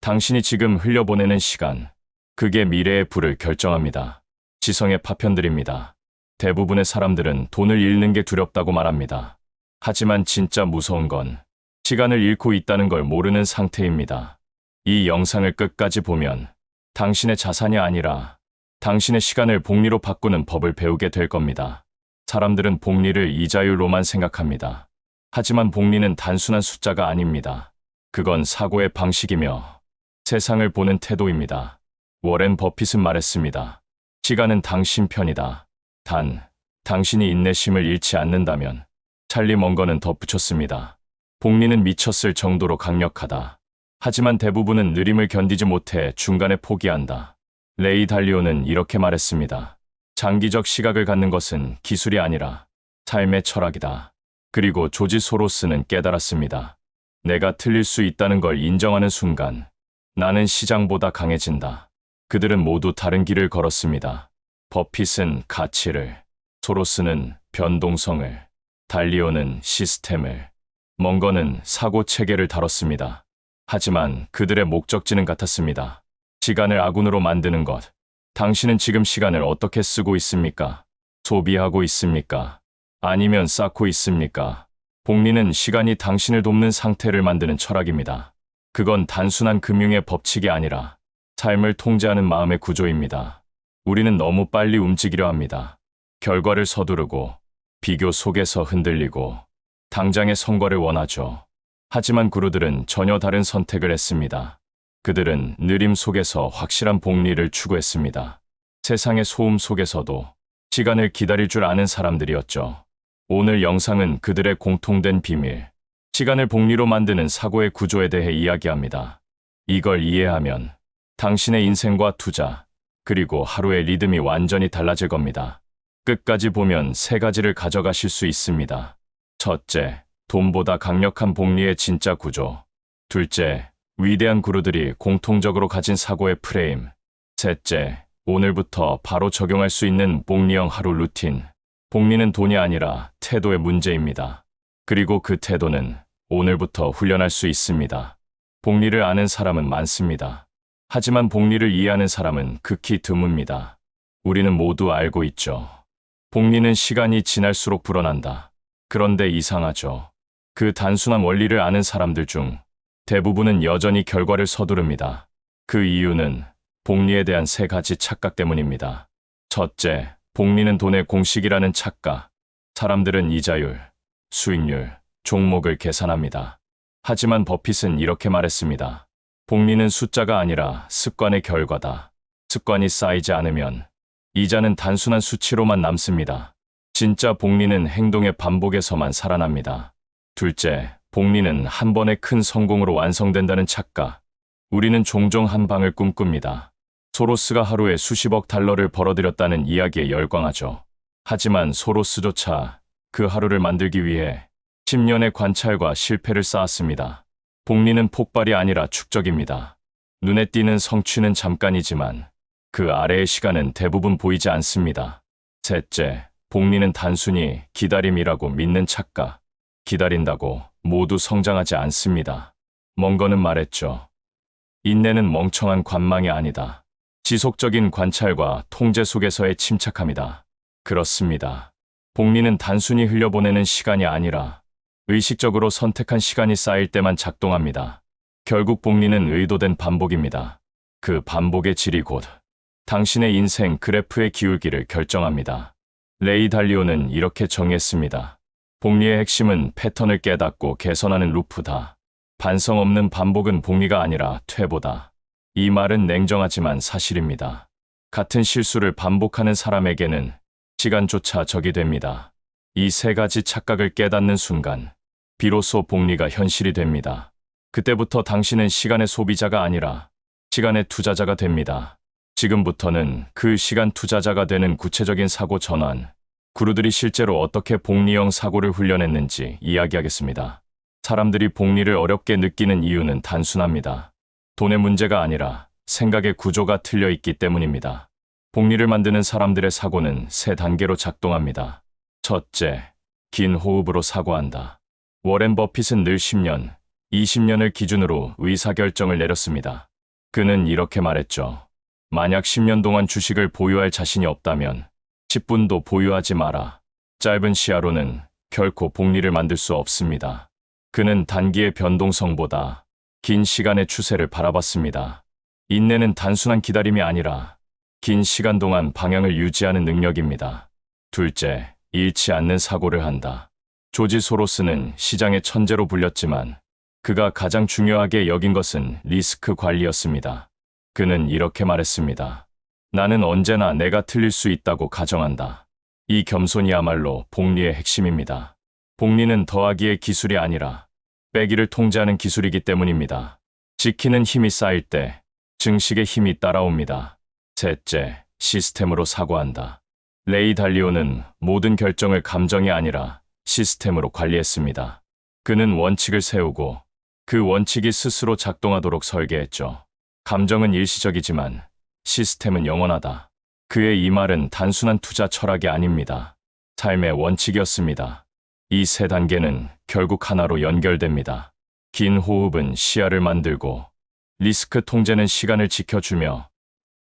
당신이 지금 흘려보내는 시간, 그게 미래의 불을 결정합니다. 지성의 파편들입니다. 대부분의 사람들은 돈을 잃는 게 두렵다고 말합니다. 하지만 진짜 무서운 건 시간을 잃고 있다는 걸 모르는 상태입니다. 이 영상을 끝까지 보면 당신의 자산이 아니라 당신의 시간을 복리로 바꾸는 법을 배우게 될 겁니다. 사람들은 복리를 이자율로만 생각합니다. 하지만 복리는 단순한 숫자가 아닙니다. 그건 사고의 방식이며 세상을 보는 태도입니다. 워렌 버핏은 말했습니다. 시간은 당신 편이다. 단, 당신이 인내심을 잃지 않는다면. 찰리 멍거는 덧붙였습니다. 복리는 미쳤을 정도로 강력하다. 하지만 대부분은 느림을 견디지 못해 중간에 포기한다. 레이 달리오는 이렇게 말했습니다. 장기적 시각을 갖는 것은 기술이 아니라 삶의 철학이다. 그리고 조지 소로스는 깨달았습니다. 내가 틀릴 수 있다는 걸 인정하는 순간 나는 시장보다 강해진다. 그들은 모두 다른 길을 걸었습니다. 버핏은 가치를, 소로스는 변동성을, 달리오는 시스템을, 멍거는 사고 체계를 다뤘습니다. 하지만 그들의 목적지는 같았습니다. 시간을 아군으로 만드는 것. 당신은 지금 시간을 어떻게 쓰고 있습니까? 소비하고 있습니까? 아니면 쌓고 있습니까? 복리는 시간이 당신을 돕는 상태를 만드는 철학입니다. 그건 단순한 금융의 법칙이 아니라 삶을 통제하는 마음의 구조입니다. 우리는 너무 빨리 움직이려 합니다. 결과를 서두르고 비교 속에서 흔들리고 당장의 성과를 원하죠. 하지만 그루들은 전혀 다른 선택을 했습니다. 그들은 느림 속에서 확실한 복리를 추구했습니다. 세상의 소음 속에서도 시간을 기다릴 줄 아는 사람들이었죠. 오늘 영상은 그들의 공통된 비밀, 시간을 복리로 만드는 사고의 구조에 대해 이야기합니다. 이걸 이해하면 당신의 인생과 투자, 그리고 하루의 리듬이 완전히 달라질 겁니다. 끝까지 보면 세 가지를 가져가실 수 있습니다. 첫째, 돈보다 강력한 복리의 진짜 구조. 둘째, 위대한 그루들이 공통적으로 가진 사고의 프레임. 셋째, 오늘부터 바로 적용할 수 있는 복리형 하루 루틴. 복리는 돈이 아니라 태도의 문제입니다. 그리고 그 태도는 오늘부터 훈련할 수 있습니다. 복리를 아는 사람은 많습니다. 하지만 복리를 이해하는 사람은 극히 드뭅니다. 우리는 모두 알고 있죠. 복리는 시간이 지날수록 불어난다. 그런데 이상하죠. 그 단순한 원리를 아는 사람들 중 대부분은 여전히 결과를 서두릅니다. 그 이유는 복리에 대한 세 가지 착각 때문입니다. 첫째, 복리는 돈의 공식이라는 착각. 사람들은 이자율, 수익률, 종목을 계산합니다. 하지만 버핏은 이렇게 말했습니다. 복리는 숫자가 아니라 습관의 결과다. 습관이 쌓이지 않으면 이자는 단순한 수치로만 남습니다. 진짜 복리는 행동의 반복에서만 살아납니다. 둘째, 복리는 한 번의 큰 성공으로 완성된다는 착각. 우리는 종종 한 방을 꿈꿉니다. 소로스가 하루에 수십억 달러를 벌어들였다는 이야기에 열광하죠. 하지만 소로스조차 그 하루를 만들기 위해 10년의 관찰과 실패를 쌓았습니다. 복리는 폭발이 아니라 축적입니다. 눈에 띄는 성취는 잠깐이지만 그 아래의 시간은 대부분 보이지 않습니다. 셋째, 복리는 단순히 기다림이라고 믿는 착각. 기다린다고 모두 성장하지 않습니다. 멍거는 말했죠. 인내는 멍청한 관망이 아니다. 지속적인 관찰과 통제 속에서의 침착함이다. 그렇습니다. 복리는 단순히 흘려보내는 시간이 아니라 의식적으로 선택한 시간이 쌓일 때만 작동합니다. 결국 복리는 의도된 반복입니다. 그 반복의 질이 곧 당신의 인생 그래프의 기울기를 결정합니다. 레이 달리오는 이렇게 정의했습니다. 복리의 핵심은 패턴을 깨닫고 개선하는 루프다. 반성 없는 반복은 복리가 아니라 퇴보다. 이 말은 냉정하지만 사실입니다. 같은 실수를 반복하는 사람에게는 시간조차 적이 됩니다. 이 세 가지 착각을 깨닫는 순간 비로소 복리가 현실이 됩니다. 그때부터 당신은 시간의 소비자가 아니라 시간의 투자자가 됩니다. 지금부터는 그 시간 투자자가 되는 구체적인 사고 전환, 그루들이 실제로 어떻게 복리형 사고를 훈련했는지 이야기하겠습니다. 사람들이 복리를 어렵게 느끼는 이유는 단순합니다. 돈의 문제가 아니라 생각의 구조가 틀려 있기 때문입니다. 복리를 만드는 사람들의 사고는 세 단계로 작동합니다. 첫째, 긴 호흡으로 사고한다. 워렌 버핏은 늘 10년, 20년을 기준으로 의사결정을 내렸습니다. 그는 이렇게 말했죠. 만약 10년 동안 주식을 보유할 자신이 없다면 10분도 보유하지 마라. 짧은 시야로는 결코 복리를 만들 수 없습니다. 그는 단기의 변동성보다 긴 시간의 추세를 바라봤습니다. 인내는 단순한 기다림이 아니라 긴 시간 동안 방향을 유지하는 능력입니다. 둘째, 잃지 않는 사고를 한다. 조지 소로스는 시장의 천재로 불렸지만 그가 가장 중요하게 여긴 것은 리스크 관리였습니다. 그는 이렇게 말했습니다. 나는 언제나 내가 틀릴 수 있다고 가정한다. 이 겸손이야말로 복리의 핵심입니다. 복리는 더하기의 기술이 아니라 빼기를 통제하는 기술이기 때문입니다. 지키는 힘이 쌓일 때 증식의 힘이 따라옵니다. 셋째, 시스템으로 사고한다. 레이 달리오는 모든 결정을 감정이 아니라 시스템으로 관리했습니다. 그는 원칙을 세우고 그 원칙이 스스로 작동하도록 설계했죠. 감정은 일시적이지만 시스템은 영원하다. 그의 이 말은 단순한 투자 철학이 아닙니다. 삶의 원칙이었습니다. 이 세 단계는 결국 하나로 연결됩니다. 긴 호흡은 시야를 만들고, 리스크 통제는 시간을 지켜주며,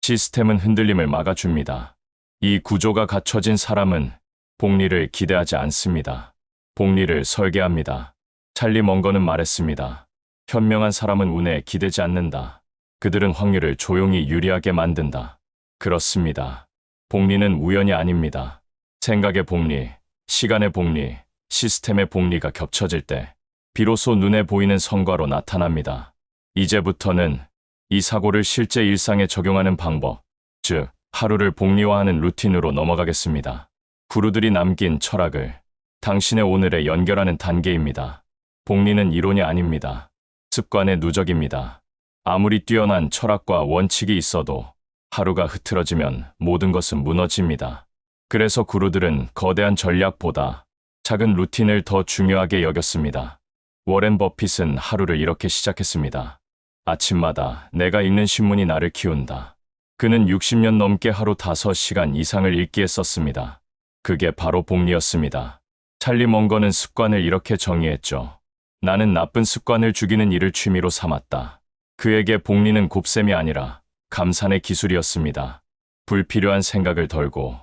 시스템은 흔들림을 막아줍니다. 이 구조가 갖춰진 사람은 복리를 기대하지 않습니다. 복리를 설계합니다. 찰리 멍거는 말했습니다. 현명한 사람은 운에 기대지 않는다. 그들은 확률을 조용히 유리하게 만든다. 그렇습니다. 복리는 우연이 아닙니다. 생각의 복리, 시간의 복리, 시스템의 복리가 겹쳐질 때 비로소 눈에 보이는 성과로 나타납니다. 이제부터는 이 사고를 실제 일상에 적용하는 방법, 즉 하루를 복리화하는 루틴으로 넘어가겠습니다. 구루들이 남긴 철학을 당신의 오늘에 연결하는 단계입니다. 복리는 이론이 아닙니다. 습관의 누적입니다. 아무리 뛰어난 철학과 원칙이 있어도 하루가 흐트러지면 모든 것은 무너집니다. 그래서 구루들은 거대한 전략보다 작은 루틴을 더 중요하게 여겼습니다. 워렌 버핏은 하루를 이렇게 시작했습니다. 아침마다 내가 읽는 신문이 나를 키운다. 그는 60년 넘게 하루 5시간 이상을 읽기에 썼습니다. 그게 바로 복리였습니다. 찰리 멍거는 습관을 이렇게 정의했죠. 나는 나쁜 습관을 죽이는 일을 취미로 삼았다. 그에게 복리는 곱셈이 아니라 감산의 기술이었습니다. 불필요한 생각을 덜고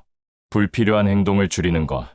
불필요한 행동을 줄이는 것.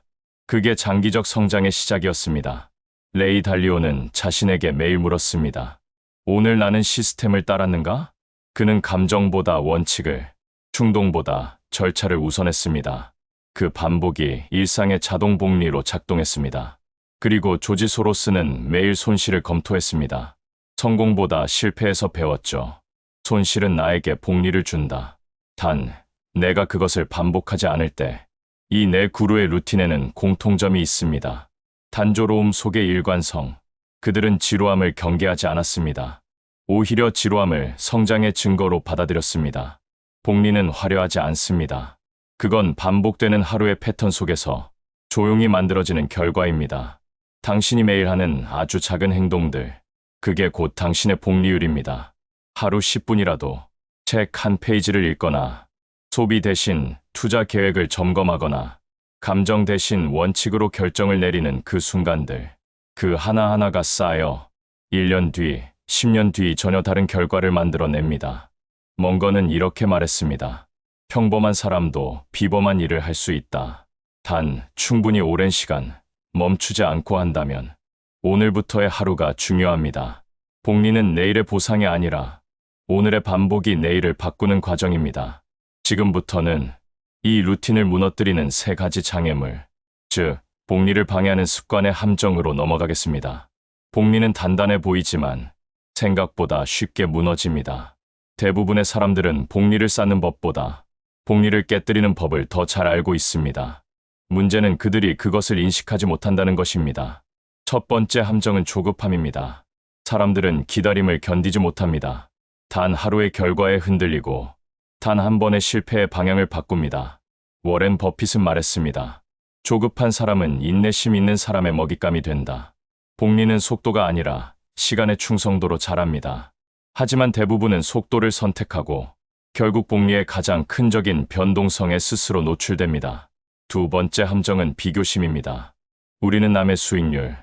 그게 장기적 성장의 시작이었습니다. 레이 달리오는 자신에게 매일 물었습니다. 오늘 나는 시스템을 따랐는가? 그는 감정보다 원칙을, 충동보다 절차를 우선했습니다. 그 반복이 일상의 자동 복리로 작동했습니다. 그리고 조지 소로스는 매일 손실을 검토했습니다. 성공보다 실패에서 배웠죠. 손실은 나에게 복리를 준다. 단, 내가 그것을 반복하지 않을 때, 이 내 구루의 루틴에는 공통점이 있습니다. 단조로움 속의 일관성. 그들은 지루함을 경계하지 않았습니다. 오히려 지루함을 성장의 증거로 받아들였습니다. 복리는 화려하지 않습니다. 그건 반복되는 하루의 패턴 속에서 조용히 만들어지는 결과입니다. 당신이 매일 하는 아주 작은 행동들, 그게 곧 당신의 복리율입니다. 하루 10분이라도 책 한 페이지를 읽거나, 소비 대신 투자 계획을 점검하거나, 감정 대신 원칙으로 결정을 내리는 그 순간들, 그 하나하나가 쌓여 1년 뒤, 10년 뒤 전혀 다른 결과를 만들어냅니다. 멍거는 이렇게 말했습니다. 평범한 사람도 비범한 일을 할 수 있다. 단, 충분히 오랜 시간 멈추지 않고 한다면 오늘부터의 하루가 중요합니다. 복리는 내일의 보상이 아니라 오늘의 반복이 내일을 바꾸는 과정입니다. 지금부터는 이 루틴을 무너뜨리는 3가지 장애물, 즉 복리를 방해하는 습관의 함정으로 넘어가겠습니다. 복리는 단단해 보이지만 생각보다 쉽게 무너집니다. 대부분의 사람들은 복리를 쌓는 법보다 복리를 깨뜨리는 법을 더 잘 알고 있습니다. 문제는 그들이 그것을 인식하지 못한다는 것입니다. 첫 번째 함정은 조급함입니다. 사람들은 기다림을 견디지 못합니다. 단 하루의 결과에 흔들리고 단 한 번의 실패의 방향을 바꿉니다. 워렌 버핏은 말했습니다. 조급한 사람은 인내심 있는 사람의 먹잇감이 된다. 복리는 속도가 아니라 시간의 충성도로 자랍니다. 하지만 대부분은 속도를 선택하고 결국 복리의 가장 큰 적인 변동성에 스스로 노출됩니다. 두 번째 함정은 비교심입니다. 우리는 남의 수익률,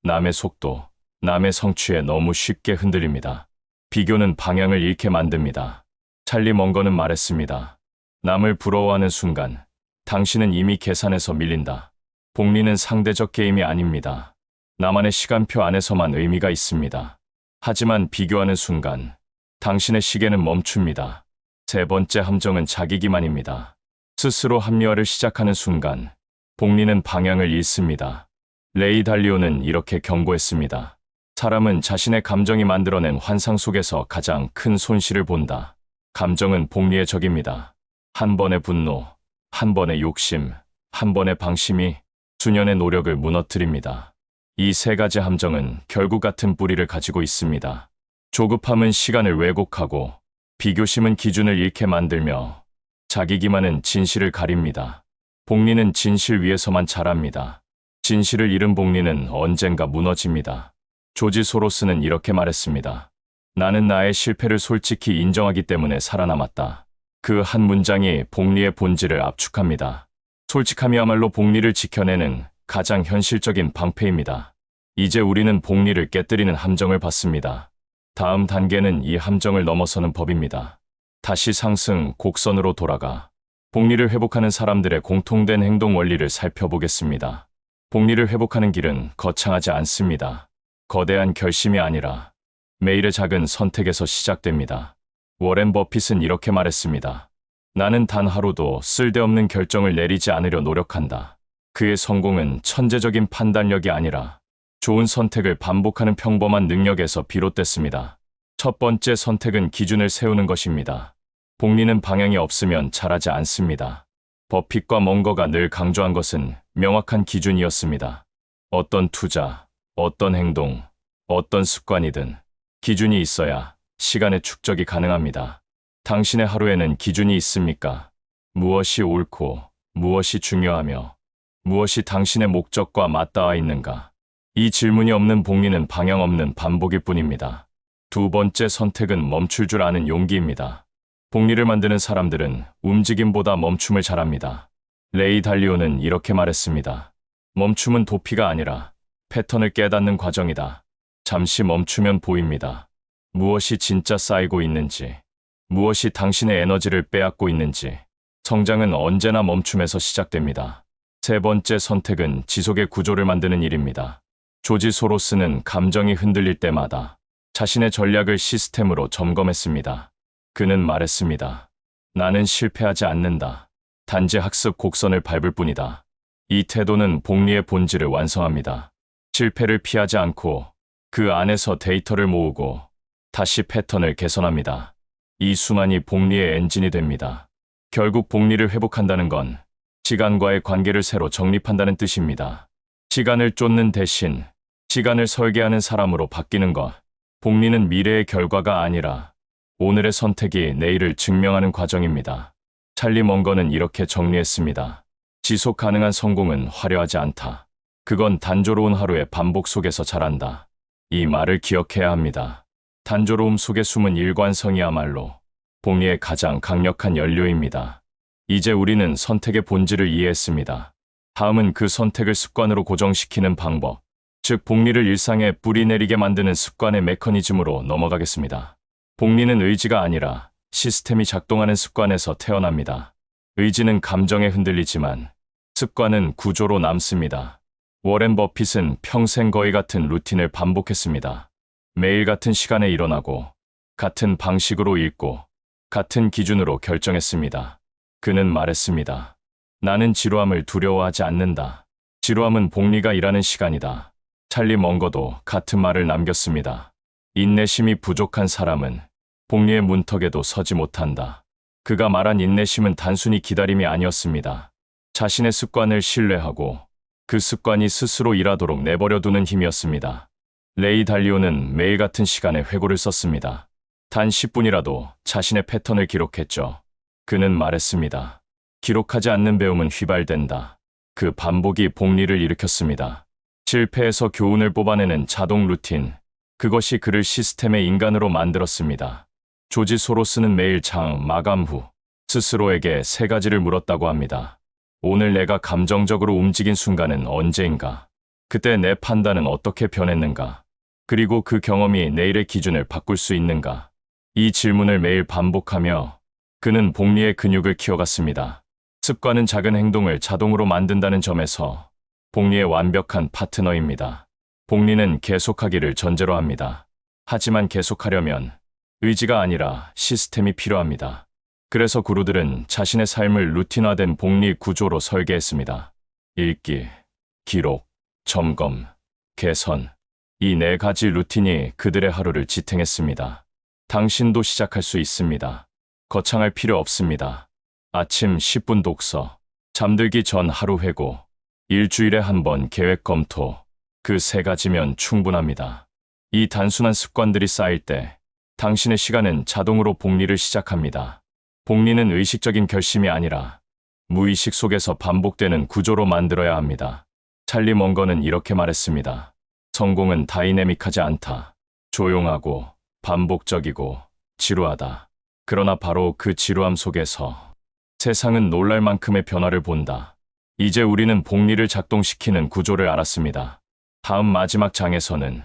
남의 속도, 남의 성취에 너무 쉽게 흔들립니다. 비교는 방향을 잃게 만듭니다. 찰리 멍거는 말했습니다. 남을 부러워하는 순간 당신은 이미 계산에서 밀린다. 복리는 상대적 게임이 아닙니다. 나만의 시간표 안에서만 의미가 있습니다. 하지만 비교하는 순간 당신의 시계는 멈춥니다. 세 번째 함정은 자기 기만입니다. 스스로 합리화를 시작하는 순간 복리는 방향을 잃습니다. 레이 달리오는 이렇게 경고했습니다. 사람은 자신의 감정이 만들어낸 환상 속에서 가장 큰 손실을 본다. 감정은 복리의 적입니다. 한 번의 분노, 한 번의 욕심, 한 번의 방심이 수년의 노력을 무너뜨립니다. 이 세 가지 함정은 결국 같은 뿌리를 가지고 있습니다. 조급함은 시간을 왜곡하고 비교심은 기준을 잃게 만들며 자기 기만은 진실을 가립니다. 복리는 진실 위에서만 자랍니다. 진실을 잃은 복리는 언젠가 무너집니다. 조지 소로스는 이렇게 말했습니다. 나는 나의 실패를 솔직히 인정하기 때문에 살아남았다. 그 한 문장이 복리의 본질을 압축합니다. 솔직함이야말로 복리를 지켜내는 가장 현실적인 방패입니다. 이제 우리는 복리를 깨뜨리는 함정을 봤습니다. 다음 단계는 이 함정을 넘어서는 법입니다. 다시 상승, 곡선으로 돌아가 복리를 회복하는 사람들의 공통된 행동 원리를 살펴보겠습니다. 복리를 회복하는 길은 거창하지 않습니다. 거대한 결심이 아니라 매일의 작은 선택에서 시작됩니다. 워렌 버핏은 이렇게 말했습니다. 나는 단 하루도 쓸데없는 결정을 내리지 않으려 노력한다. 그의 성공은 천재적인 판단력이 아니라 좋은 선택을 반복하는 평범한 능력에서 비롯됐습니다. 첫 번째 선택은 기준을 세우는 것입니다. 복리는 방향이 없으면 자라지 않습니다. 버핏과 멍거가 늘 강조한 것은 명확한 기준이었습니다. 어떤 투자, 어떤 행동, 어떤 습관이든 기준이 있어야 시간의 축적이 가능합니다. 당신의 하루에는 기준이 있습니까? 무엇이 옳고 무엇이 중요하며 무엇이 당신의 목적과 맞닿아 있는가? 이 질문이 없는 복리는 방향 없는 반복일 뿐입니다. 두 번째 선택은 멈출 줄 아는 용기입니다. 복리를 만드는 사람들은 움직임보다 멈춤을 잘합니다. 레이 달리오는 이렇게 말했습니다. 멈춤은 도피가 아니라 패턴을 깨닫는 과정이다. 잠시 멈추면 보입니다. 무엇이 진짜 쌓이고 있는지, 무엇이 당신의 에너지를 빼앗고 있는지. 성장은 언제나 멈춤에서 시작됩니다. 세 번째 선택은 지속의 구조를 만드는 일입니다. 조지 소로스는 감정이 흔들릴 때마다 자신의 전략을 시스템으로 점검했습니다. 그는 말했습니다. 나는 실패하지 않는다. 단지 학습 곡선을 밟을 뿐이다. 이 태도는 복리의 본질을 완성합니다. 실패를 피하지 않고 그 안에서 데이터를 모으고 다시 패턴을 개선합니다. 이 순환이 복리의 엔진이 됩니다. 결국 복리를 회복한다는 건 시간과의 관계를 새로 정립한다는 뜻입니다. 시간을 쫓는 대신 시간을 설계하는 사람으로 바뀌는 것. 복리는 미래의 결과가 아니라 오늘의 선택이 내일을 증명하는 과정입니다. 찰리 멍거는 이렇게 정리했습니다. 지속 가능한 성공은 화려하지 않다. 그건 단조로운 하루의 반복 속에서 자란다. 이 말을 기억해야 합니다. 단조로움 속에 숨은 일관성이야말로 복리의 가장 강력한 연료입니다. 이제 우리는 선택의 본질을 이해했습니다. 다음은 그 선택을 습관으로 고정시키는 방법, 즉 복리를 일상에 뿌리내리게 만드는 습관의 메커니즘으로 넘어가겠습니다. 복리는 의지가 아니라 시스템이 작동하는 습관에서 태어납니다. 의지는 감정에 흔들리지만 습관은 구조로 남습니다. 워렌 버핏은 평생 거의 같은 루틴을 반복했습니다. 매일 같은 시간에 일어나고 같은 방식으로 읽고 같은 기준으로 결정했습니다. 그는 말했습니다. 나는 지루함을 두려워하지 않는다. 지루함은 복리가 일하는 시간이다. 찰리 멍거도 같은 말을 남겼습니다. 인내심이 부족한 사람은 복리의 문턱에도 서지 못한다. 그가 말한 인내심은 단순히 기다림이 아니었습니다. 자신의 습관을 신뢰하고 그 습관이 스스로 일하도록 내버려두는 힘이었습니다. 레이 달리오는 매일 같은 시간에 회고를 썼습니다. 단 10분이라도 자신의 패턴을 기록했죠. 그는 말했습니다. 기록하지 않는 배움은 휘발된다. 그 반복이 복리를 일으켰습니다. 실패에서 교훈을 뽑아내는 자동 루틴. 그것이 그를 시스템의 인간으로 만들었습니다. 조지 소로스는 매일 마감 후 스스로에게 세 가지를 물었다고 합니다. 오늘 내가 감정적으로 움직인 순간은 언제인가? 그때 내 판단은 어떻게 변했는가? 그리고 그 경험이 내일의 기준을 바꿀 수 있는가? 이 질문을 매일 반복하며 그는 복리의 근육을 키워갔습니다. 습관은 작은 행동을 자동으로 만든다는 점에서 복리의 완벽한 파트너입니다. 복리는 계속하기를 전제로 합니다. 하지만 계속하려면 의지가 아니라 시스템이 필요합니다. 그래서 구루들은 자신의 삶을 루틴화된 복리 구조로 설계했습니다. 읽기, 기록, 점검, 개선. 이 네 가지 루틴이 그들의 하루를 지탱했습니다. 당신도 시작할 수 있습니다. 거창할 필요 없습니다. 아침 10분 독서, 잠들기 전 하루 회고, 일주일에 한 번 계획 검토. 그 세 가지면 충분합니다. 이 단순한 습관들이 쌓일 때 당신의 시간은 자동으로 복리를 시작합니다. 복리는 의식적인 결심이 아니라 무의식 속에서 반복되는 구조로 만들어야 합니다. 찰리 먼거는 이렇게 말했습니다. 성공은 다이내믹하지 않다. 조용하고 반복적이고 지루하다. 그러나 바로 그 지루함 속에서 세상은 놀랄 만큼의 변화를 본다. 이제 우리는 복리를 작동시키는 구조를 알았습니다. 다음 마지막 장에서는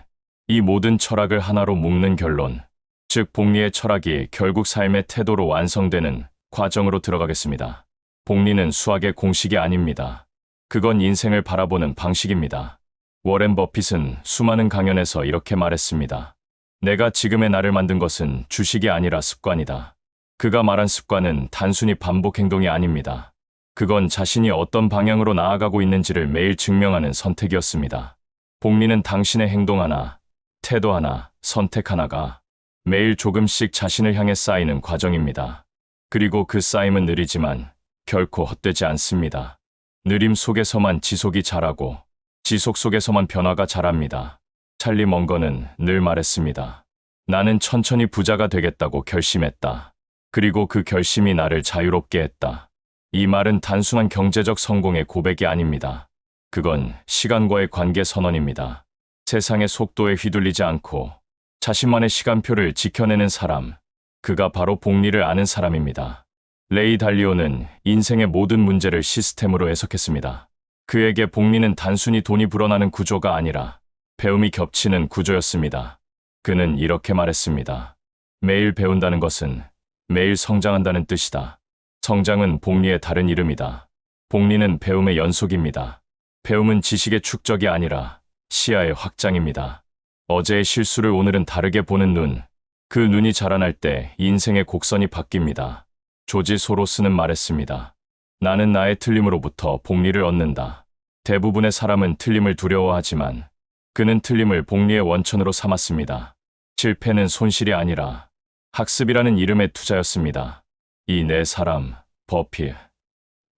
이 모든 철학을 하나로 묶는 결론, 즉 복리의 철학이 결국 삶의 태도로 완성되는 과정으로 들어가겠습니다. 복리는 수학의 공식이 아닙니다. 그건 인생을 바라보는 방식입니다. 워렌 버핏은 수많은 강연에서 이렇게 말했습니다. 내가 지금의 나를 만든 것은 주식이 아니라 습관이다. 그가 말한 습관은 단순히 반복 행동이 아닙니다. 그건 자신이 어떤 방향으로 나아가고 있는지를 매일 증명하는 선택이었습니다. 복리는 당신의 행동 하나, 태도 하나, 선택 하나가 매일 조금씩 자신을 향해 쌓이는 과정입니다. 그리고 그 쌓임은 느리지만 결코 헛되지 않습니다. 느림 속에서만 지속이 자라고 지속 속에서만 변화가 자랍니다. 찰리 먼거는 늘 말했습니다. 나는 천천히 부자가 되겠다고 결심했다. 그리고 그 결심이 나를 자유롭게 했다. 이 말은 단순한 경제적 성공의 고백이 아닙니다. 그건 시간과의 관계 선언입니다. 세상의 속도에 휘둘리지 않고 자신만의 시간표를 지켜내는 사람, 그가 바로 복리를 아는 사람입니다. 레이 달리오는 인생의 모든 문제를 시스템으로 해석했습니다. 그에게 복리는 단순히 돈이 불어나는 구조가 아니라 배움이 겹치는 구조였습니다. 그는 이렇게 말했습니다. 매일 배운다는 것은 매일 성장한다는 뜻이다. 성장은 복리의 다른 이름이다. 복리는 배움의 연속입니다. 배움은 지식의 축적이 아니라 시야의 확장입니다. 어제의 실수를 오늘은 다르게 보는 눈, 그 눈이 자라날 때 인생의 곡선이 바뀝니다. 조지 소로스는 말했습니다. 나는 나의 틀림으로부터 복리를 얻는다. 대부분의 사람은 틀림을 두려워하지만 그는 틀림을 복리의 원천으로 삼았습니다. 실패는 손실이 아니라 학습이라는 이름의 투자였습니다. 이 네 사람, 버핏,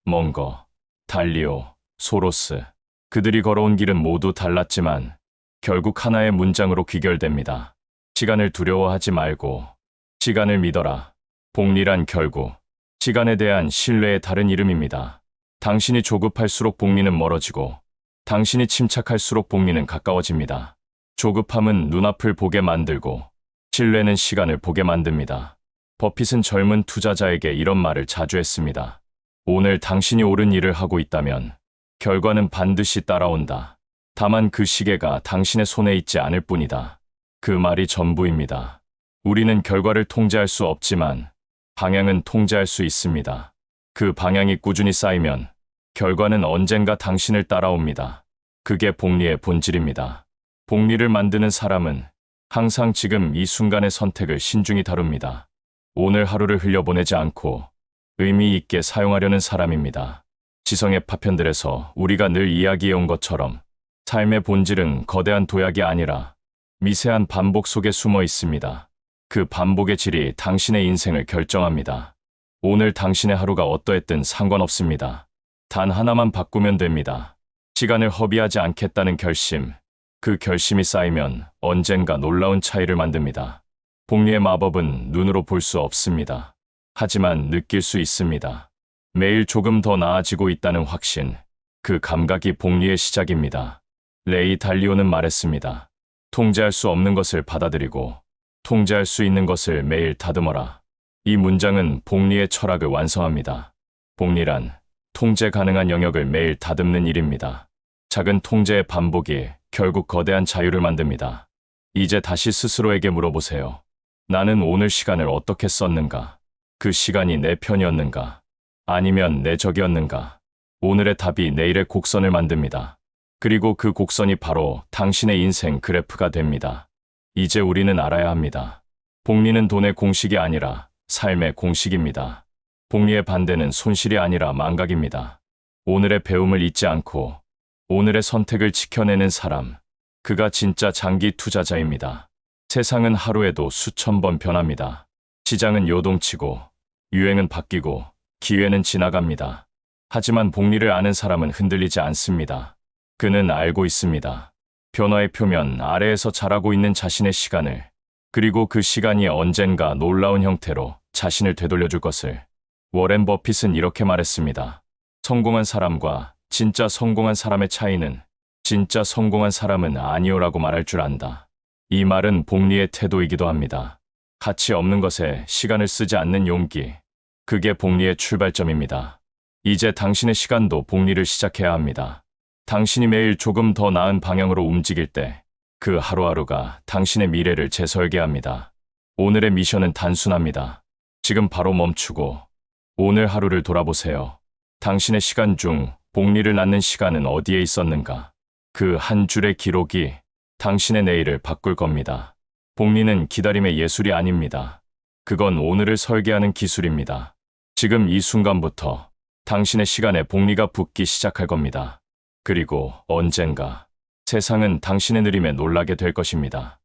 먼거, 달리오, 소로스, 그들이 걸어온 길은 모두 달랐지만 결국 하나의 문장으로 귀결됩니다. 시간을 두려워하지 말고 시간을 믿어라. 복리란 결국 시간에 대한 신뢰의 다른 이름입니다. 당신이 조급할수록 복리는 멀어지고 당신이 침착할수록 복리는 가까워집니다. 조급함은 눈앞을 보게 만들고 신뢰는 시간을 보게 만듭니다. 버핏은 젊은 투자자에게 이런 말을 자주 했습니다. 오늘 당신이 옳은 일을 하고 있다면 결과는 반드시 따라온다. 다만 그 시계가 당신의 손에 있지 않을 뿐이다. 그 말이 전부입니다. 우리는 결과를 통제할 수 없지만 방향은 통제할 수 있습니다. 그 방향이 꾸준히 쌓이면 결과는 언젠가 당신을 따라옵니다. 그게 복리의 본질입니다. 복리를 만드는 사람은 항상 지금 이 순간의 선택을 신중히 다룹니다. 오늘 하루를 흘려보내지 않고 의미 있게 사용하려는 사람입니다. 지성의 파편들에서 우리가 늘 이야기해온 것처럼 삶의 본질은 거대한 도약이 아니라 미세한 반복 속에 숨어 있습니다. 그 반복의 질이 당신의 인생을 결정합니다. 오늘 당신의 하루가 어떠했든 상관없습니다. 단 하나만 바꾸면 됩니다. 시간을 허비하지 않겠다는 결심. 그 결심이 쌓이면 언젠가 놀라운 차이를 만듭니다. 복리의 마법은 눈으로 볼 수 없습니다. 하지만 느낄 수 있습니다. 매일 조금 더 나아지고 있다는 확신. 그 감각이 복리의 시작입니다. 레이 달리오는 말했습니다. 통제할 수 없는 것을 받아들이고 통제할 수 있는 것을 매일 다듬어라. 이 문장은 복리의 철학을 완성합니다. 복리란 통제 가능한 영역을 매일 다듬는 일입니다. 작은 통제의 반복이 결국 거대한 자유를 만듭니다. 이제 다시 스스로에게 물어보세요. 나는 오늘 시간을 어떻게 썼는가? 그 시간이 내 편이었는가? 아니면 내 적이었는가? 오늘의 답이 내일의 곡선을 만듭니다. 그리고 그 곡선이 바로 당신의 인생 그래프가 됩니다. 이제 우리는 알아야 합니다. 복리는 돈의 공식이 아니라 삶의 공식입니다. 복리의 반대는 손실이 아니라 망각입니다. 오늘의 배움을 잊지 않고 오늘의 선택을 지켜내는 사람, 그가 진짜 장기 투자자입니다. 세상은 하루에도 수천 번 변합니다. 시장은 요동치고 유행은 바뀌고 기회는 지나갑니다. 하지만 복리를 아는 사람은 흔들리지 않습니다. 그는 알고 있습니다. 변화의 표면 아래에서 자라고 있는 자신의 시간을, 그리고 그 시간이 언젠가 놀라운 형태로 자신을 되돌려줄 것을. 워렌 버핏은 이렇게 말했습니다. 성공한 사람과 진짜 성공한 사람의 차이는 진짜 성공한 사람은 아니오라고 말할 줄 안다. 이 말은 복리의 태도이기도 합니다. 가치 없는 것에 시간을 쓰지 않는 용기. 그게 복리의 출발점입니다. 이제 당신의 시간도 복리를 시작해야 합니다. 당신이 매일 조금 더 나은 방향으로 움직일 때 그 하루하루가 당신의 미래를 재설계합니다. 오늘의 미션은 단순합니다. 지금 바로 멈추고 오늘 하루를 돌아보세요. 당신의 시간 중 복리를 낳는 시간은 어디에 있었는가? 그 한 줄의 기록이 당신의 내일을 바꿀 겁니다. 복리는 기다림의 예술이 아닙니다. 그건 오늘을 설계하는 기술입니다. 지금 이 순간부터 당신의 시간에 복리가 붙기 시작할 겁니다. 그리고 언젠가 세상은 당신의 느림에 놀라게 될 것입니다.